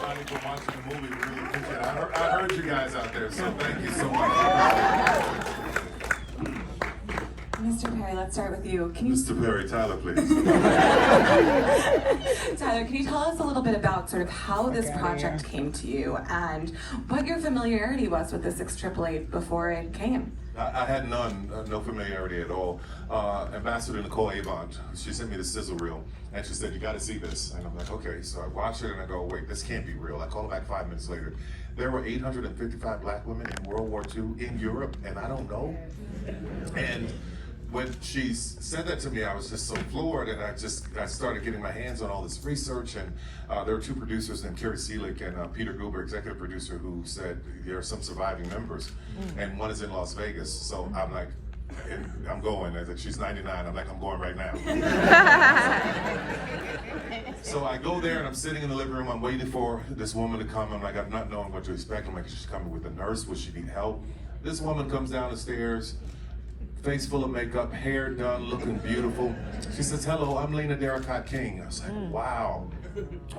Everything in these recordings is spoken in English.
everybody for watching the movie. We really appreciate it. I heard you guys out there, so thank you so much. Mr. Perry, let's start with you. Can you, Mr. Perry, Tyler, please. Tyler, can you tell us a little bit about sort of how this project came to you and what your familiarity was with the 688 before it came? I had no familiarity at all. Ambassador Nicole Avant, she sent me the sizzle reel, and she said, "You got to see this." And I'm like, "Okay." So I watched it, and I go, "Wait, this can't be real." I call her back 5 minutes later. There were 855 black women in World War II in Europe, and I don't know. And when she said that to me, I was just so floored, and I started getting my hands on all this research, and there were two producers, named Kerry Seelig and Peter Guber, executive producer, who said there are some surviving members, and one is in Las Vegas. So I'm like, and I'm going. I said, she's 99. I'm like, I'm going right now. So I go there, and I'm sitting in the living room. I'm waiting for this woman to come. I'm like, I'm not knowing what to expect. I'm like, she's coming with a nurse. Would she need help? This woman comes down the stairs, face full of makeup, hair done, looking beautiful. She says, "Hello, I'm Lena Darricott King." I was like, wow.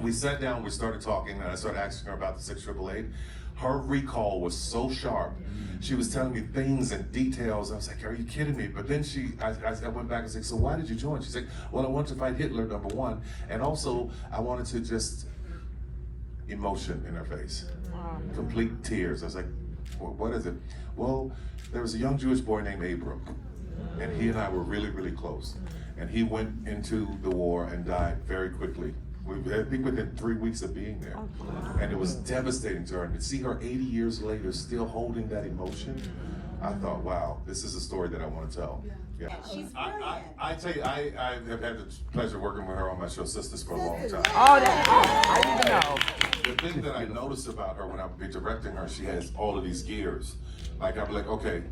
We sat down, we started talking, and I started asking her about the 6888. Her recall was so sharp. She was telling me things and details. I was like, "Are you kidding me?" But then I went back and said, "So why did you join?" She said, "Well, I wanted to fight Hitler, number one, and also I wanted to just," emotion in her face, complete tears. I was like, "Well, what is it?" "Well, there was a young Jewish boy named Abram, and he and I were really, really close. And he went into the war and died very quickly. I think within 3 weeks of being there. And it was devastating to her. And to see her 80 years later still holding that emotion, I thought, wow, this is a story that I want to tell." Yeah. She's I tell you, I have had the pleasure of working with her on my show Sisters for a long time. Oh, that's awesome. I didn't know. The thing that I noticed about her when I would be directing her, she has all of these gears. Like, I'd be like, "Okay,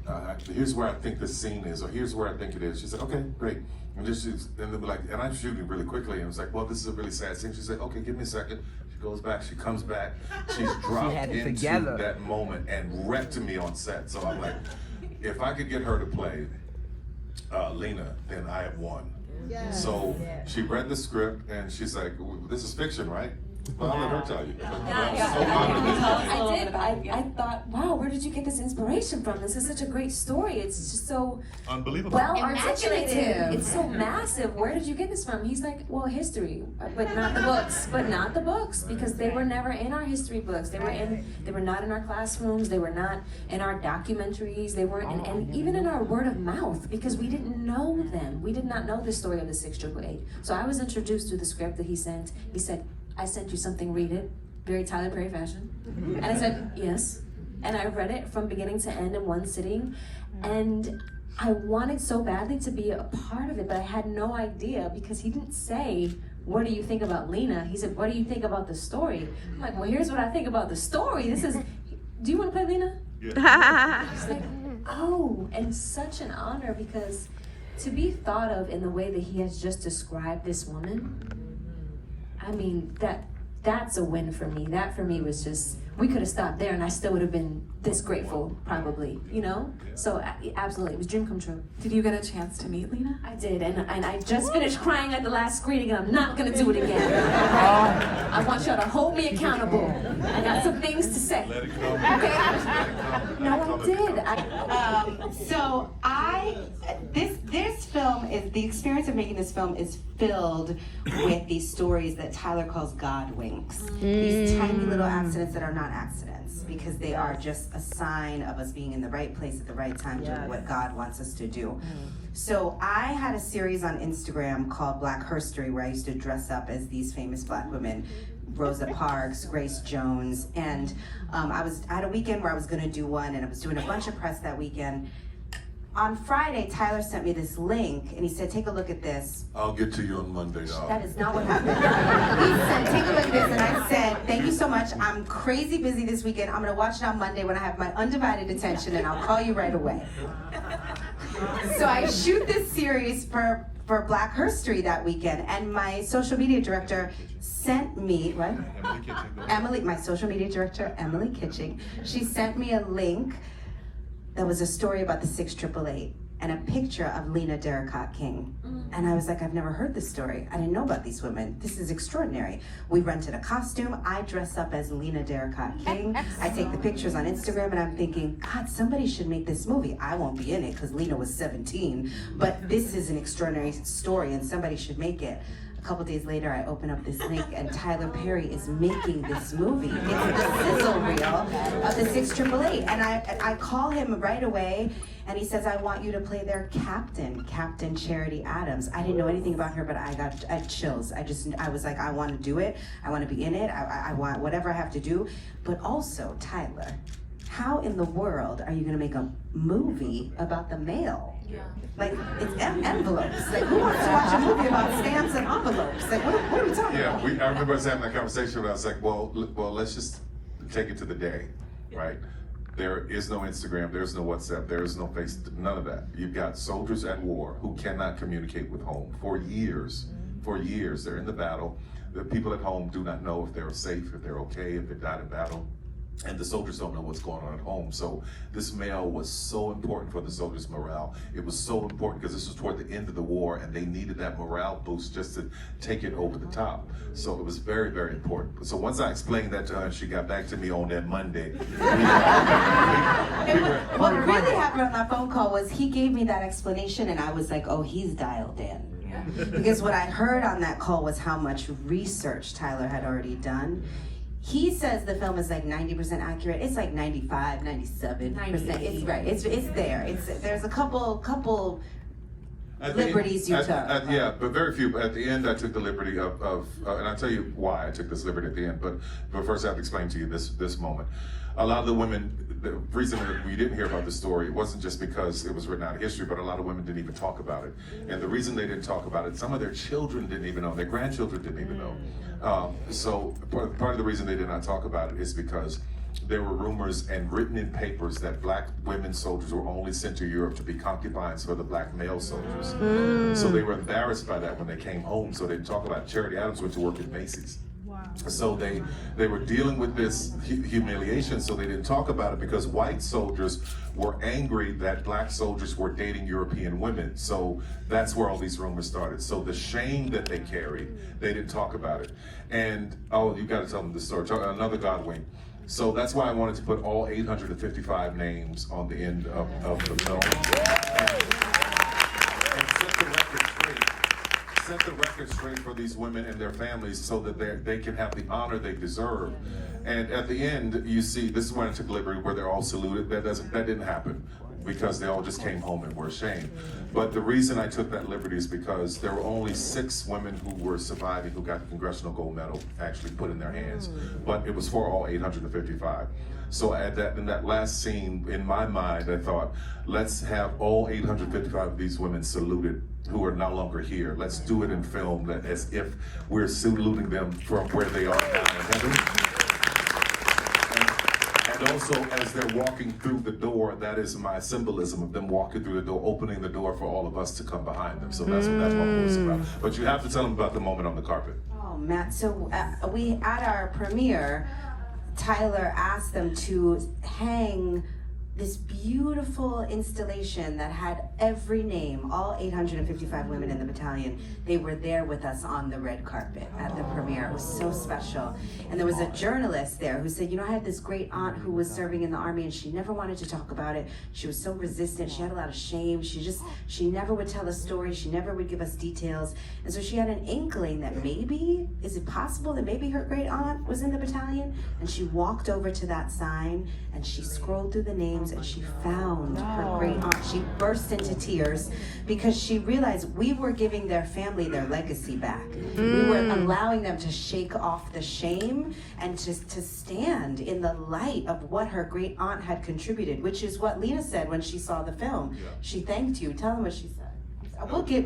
here's where I think this scene is, or here's where I think it is." She said, "Okay, great." And then they'll be like, and I'm shooting really quickly, and I was like, "Well, this is a really sad scene." She said, "Okay, give me a second." She goes back, she comes back, she's dropped into that moment and wrecked me on set. So I'm like, if I could get her to play Lena, then I have won. Yes. So she read the script, and she's like, "This is fiction, right?" Well, I'll let her tell you. I thought, wow, where did you get this inspiration from? This is such a great story. It's just so unbelievable, well articulated. It's so massive. Where did you get this from? He's like, well, history, but not the books. But not the books, because they were never in our history books. They were not in our classrooms. They were not in our documentaries. They weren't in, and even in our word of mouth, because we didn't know them. We did not know the story of the 6888. So I was introduced to the script that he sent. He said, "I sent you something, read it." Very Tyler Perry fashion. And I said, "Yes." And I read it from beginning to end in one sitting. And I wanted so badly to be a part of it, but I had no idea, because he didn't say, "What do you think about Lena?" He said, "What do you think about the story?" I'm like, "Well, here's what I think about the story. This is, do you want to play Lena?" Yeah. He's like, oh, and such an honor, because to be thought of in the way that he has just described this woman, I mean, that's a win for me. That for me was just, we could have stopped there and I still would have been this grateful, probably, you know? So absolutely, it was a dream come true. Did you get a chance to meet Lena? I did, and I just finished crying at the last screening, and I'm not gonna do it again. I want y'all to hold me accountable. I got some things to say. Let it go. Okay? No, I did. This film is, the experience of making this film is filled with these stories that Tyler calls God winks. These tiny little accidents that are not accidents, because they are just a sign of us being in the right place at the right time, doing what God wants us to do. So I had a series on Instagram called Black Herstory, where I used to dress up as these famous black women, Rosa Parks, Grace Jones, and I had a weekend where I was gonna do one, and I was doing a bunch of press that weekend. On Friday, Tyler sent me this link, and he said, "Take a look at this." I'll get to you on Monday, dog. That is not what happened. He said, "Take a look at this," and I said, "Thank you so much. I'm crazy busy this weekend. I'm gonna watch it on Monday when I have my undivided attention, and I'll call you right away." So I shoot this series for Black Herstory that weekend, and my social media director sent me, what? My social media director, Emily Kitching, she sent me a link that was a story about the 6888. and a picture of Lena Derricott King. And I was like, I've never heard this story. I didn't know about these women. This is extraordinary. We rented a costume. I dress up as Lena Derricott King. I take the pictures on Instagram, and I'm thinking, God, somebody should make this movie. I won't be in it because Lena was 17, but this is an extraordinary story and somebody should make it. A couple days later, I open up this link, and Tyler Perry is making this movie. It's the sizzle reel of the 688. And I call him right away, and he says, I want you to play their captain, Captain Charity Adams. I didn't know anything about her, but I got chills. I was like, I want to do it. I want to be in it. I want whatever I have to do. But also, Tyler, how in the world are you going to make a movie about the mail? Like, it's envelopes. Like, who wants to watch a movie about stamps and envelopes? Like, what are we talking about? I remember us having that conversation where I was like, well, let's just take it to the day, right? There is no Instagram, there's no WhatsApp, there is no face, none of that. You've got soldiers at war who cannot communicate with home for years. For years, they're in the battle. The people at home do not know if they're safe, if they're okay, if they died in battle. And the soldiers don't know what's going on at home. So this mail was so important for the soldiers' morale. It was so important because this was toward the end of the war, and they needed that morale boost just to take it over the top. So it was very, very important. So once I explained that to her, and she got back to me on that Monday. What really happened on that phone call was he gave me that explanation, and I was like, oh, he's dialed in. Because what I heard on that call was how much research Tyler had already done. He says the film is like 90% accurate. It's like 95, 97%. It's right. It's there. There's a couple liberties you took. Yeah, but very few. At the end, I took the liberty of and I'll tell you why I took this liberty at the end. But first, I have to explain to you this moment. A lot of the women, the reason that we didn't hear about the story, it wasn't just because it was written out of history, but a lot of women didn't even talk about it. And the reason they didn't talk about it, some of their children didn't even know, their grandchildren didn't even know. So part of the reason they did not talk about it is because there were rumors and written in papers that black women soldiers were only sent to Europe to be concubines for the black male soldiers. So they were embarrassed by that when they came home, so they didn't talk about it. Charity Adams went to work at Macy's. So they were dealing with this humiliation, so they didn't talk about it because white soldiers were angry that black soldiers were dating European women. So that's where all these rumors started. So the shame that they carried, they didn't talk about it. And, oh, you gotta tell them the story. Another Godwin. So that's why I wanted to put all 855 names on the end of the film. And set the record straight for these women and their families so that they can have the honor they deserve. And at the end, you see, this is when I took liberty where they're all saluted. That didn't happen because they all just came home and were ashamed. But the reason I took that liberty is because there were only 6 women who were surviving who got the Congressional Gold Medal actually put in their hands. But it was for all 855. So in that last scene, in my mind, I thought, let's have all 855 of these women saluted who are no longer here. Let's do it in film as if we're saluting them from where they are now in heaven. And also, as they're walking through the door, that is my symbolism of them walking through the door, opening the door for all of us to come behind them. So that's what it was about. But you have to tell them about the moment on the carpet. Oh, Matt, so we, at our premiere, Tyler asked them to hang this beautiful installation that had every name, all 855 women in the battalion. They were there with us on the red carpet at the premiere. It was so special. And there was a journalist there who said, you know, I had this great aunt who was serving in the Army and she never wanted to talk about it. She was so resistant. She had a lot of shame. She never would tell us stories. She never would give us details. And so she had an inkling that maybe, is it possible that maybe her great aunt was in the battalion? And she walked over to that sign and she scrolled through the names and she found her great aunt. She burst into tears because she realized we were giving their family their legacy back. We were allowing them to shake off the shame and to stand in the light of what her great aunt had contributed, which is what Lena said when she saw the film. Yeah. She thanked you. Tell them what she said.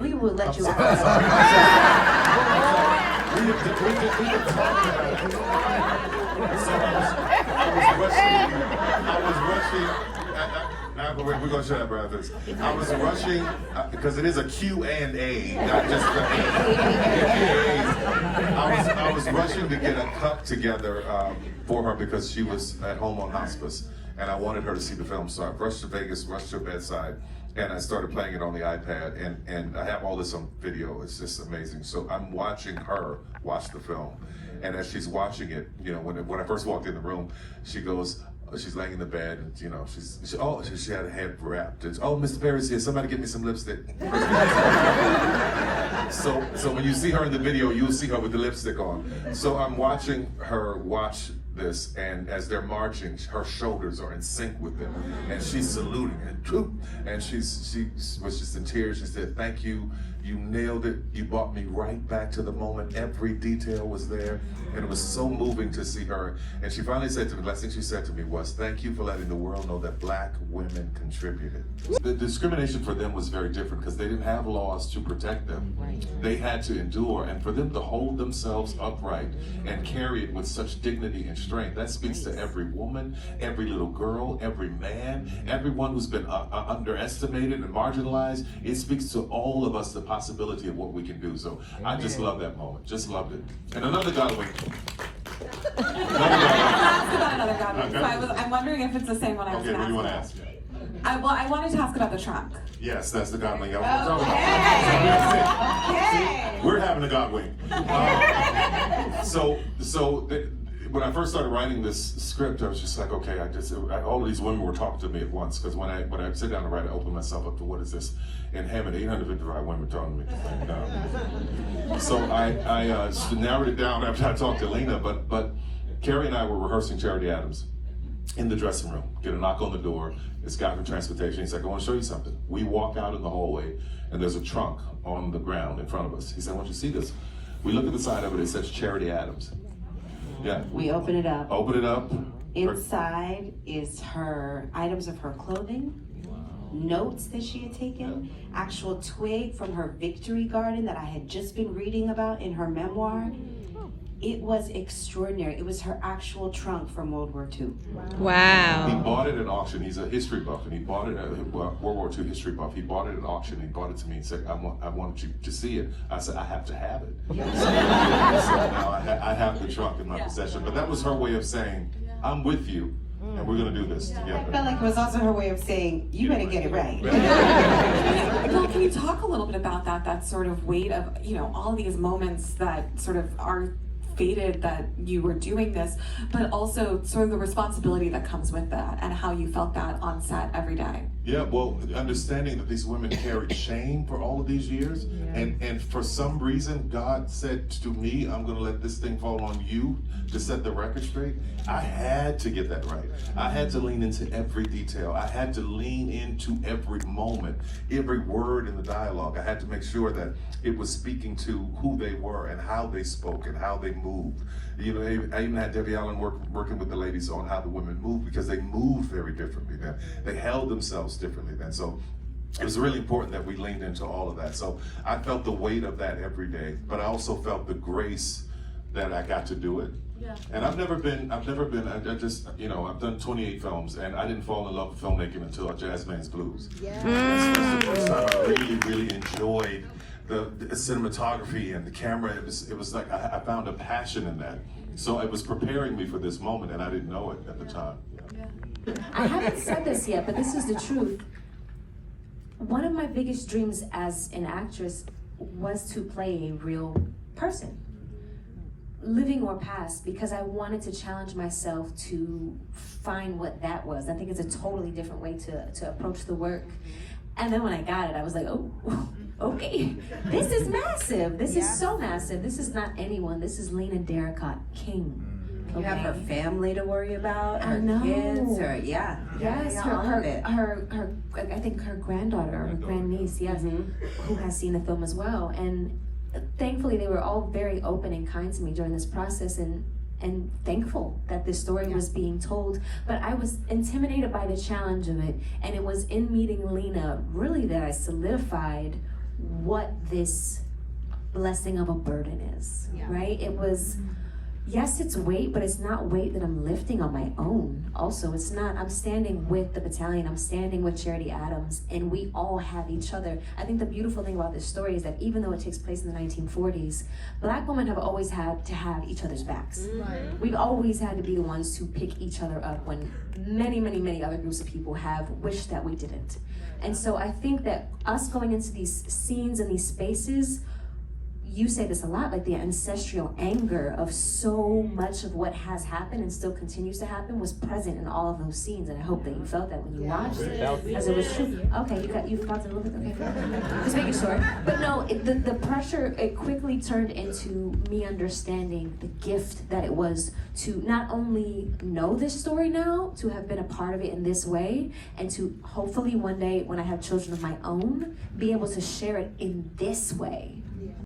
We will let you out. We can talk about it. So I was rushing. We're going to shut up after this. I was rushing, because it is a Q&A, not just I was rushing to get a cup together for her because she was at home on hospice. And I wanted her to see the film, so I rushed to Vegas, rushed to her bedside, and I started playing it on the iPad, and I have all this on video. It's just amazing. So I'm watching her watch the film, and as she's watching it, you know, when I first walked in the room, she goes, she's laying in the bed, and you know, she had her head wrapped. It's, oh, Mr. Perry's here. Somebody get me some lipstick. So when you see her in the video, you'll see her with the lipstick on. So I'm watching her watch this, and as they're marching, her shoulders are in sync with them, and she's saluting, and she was just in tears. She said, "Thank you. You nailed it. You brought me right back to the moment. Every detail was there." And it was so moving to see her. And she finally said to me, the last thing she said to me was, "Thank you for letting the world know that Black women contributed." The discrimination for them was very different because they didn't have laws to protect them. They had to endure, and for them to hold themselves upright and carry it with such dignity and strength, that speaks to every woman, every little girl, every man, everyone who's been underestimated and marginalized. It speaks to all of us the possibility of what we can do. So I just love that moment. Just loved it. And another Godwin. Ask about another Godwin. Okay. So I'm wondering if it's the same one I was Okay, going what to do you ask. want to ask? I wanted to ask about the trunk. Yes, that's the Godwin. Okay. We're having a Godwin. When I first started writing this script, I was just like, okay, all of these women were talking to me at once, because when I sit down to write, I open myself up to what is this in heaven, 855 women talking to me. And, so I narrowed it down after I talked to Lena, but Carrie and I were rehearsing Charity Adams in the dressing room. Get a knock on the door. This guy from transportation. He's like, "I want to show you something." We walk out in the hallway, and there's a trunk on the ground in front of us. He said, "I want you to see this." We look at the side of it. It says Charity Adams. Yeah. We open it up. Open it up. Inside is her items of her clothing, notes that she had taken, actual twig from her victory garden that I had just been reading about in her memoir. It was extraordinary. It was her actual trunk from World War II. Wow. He bought it at auction. He's a history buff, and he bought it at World War II history buff. He bought it at auction. He brought it to me and said, I wanted you to see it. I said, I have to have it. So now I have the trunk in my possession. But that was her way of saying, I'm with you, and we're going to do this I together. felt like it was also her way of saying, you better get it right. Well, can you talk a little bit about that sort of weight of, you know, all these moments that sort of are fated that you were doing this, but also sort of the responsibility that comes with that and how you felt that on set every day? Yeah, well, understanding that these women carried shame for all of these years, and for some reason, God said to me, I'm going to let this thing fall on you to set the record straight. I had to get that right. I had to lean into every detail. I had to lean into every moment, every word in the dialogue. I had to make sure that it was speaking to who they were and how they spoke and how they moved. You know, I even had Debbie Allen working with the ladies on how the women moved, because they moved very differently then. They held themselves differently then. So it was really important that we leaned into all of that. So I felt the weight of that every day, but I also felt the grace that I got to do it. Yeah. And I've never been, I just, you know, I've done 28 films, and I didn't fall in love with filmmaking until Jazz Man's Blues. Yeah. That's the first time I really enjoyed the cinematography and the camera. It was like I found a passion in that. So it was preparing me for this moment, and I didn't know it at the time. Yeah. I haven't said this yet, but this is the truth. One of my biggest dreams as an actress was to play a real person, living or past, because I wanted to challenge myself to find what that was. I think it's a totally different way to approach the work. And then when I got it, I was like, oh, okay, this is massive. This is so massive. This is not anyone. This is Lena Darracott King. You have her family to worry about, her know. Kids, Yes, her I think her granddaughter or her grandniece, yes, who has seen the film as well. And thankfully they were all very open and kind to me during this process, and thankful that this story was being told. But I was intimidated by the challenge of it, and it was in meeting Lena really that I solidified what this blessing of a burden is, right? It was, yes, it's weight, but it's not weight that I'm lifting on my own. Also, it's not, I'm standing with the battalion, I'm standing with Charity Adams, and we all have each other. I think the beautiful thing about this story is that even though it takes place in the 1940s, Black women have always had to have each other's backs. We've always had to be the ones to pick each other up when many, many, many other groups of people have wished that we didn't. And so I think that us going into these scenes and these spaces, you say this a lot, like the ancestral anger of so much of what has happened and still continues to happen was present in all of those scenes, and I hope that you felt that when you watched it, as it was true. Okay, you felt it a little bit. Okay, just making sure. But no, the pressure, it quickly turned into me understanding the gift that it was to not only know this story now, to have been a part of it in this way, and to hopefully one day when I have children of my own, be able to share it in this way.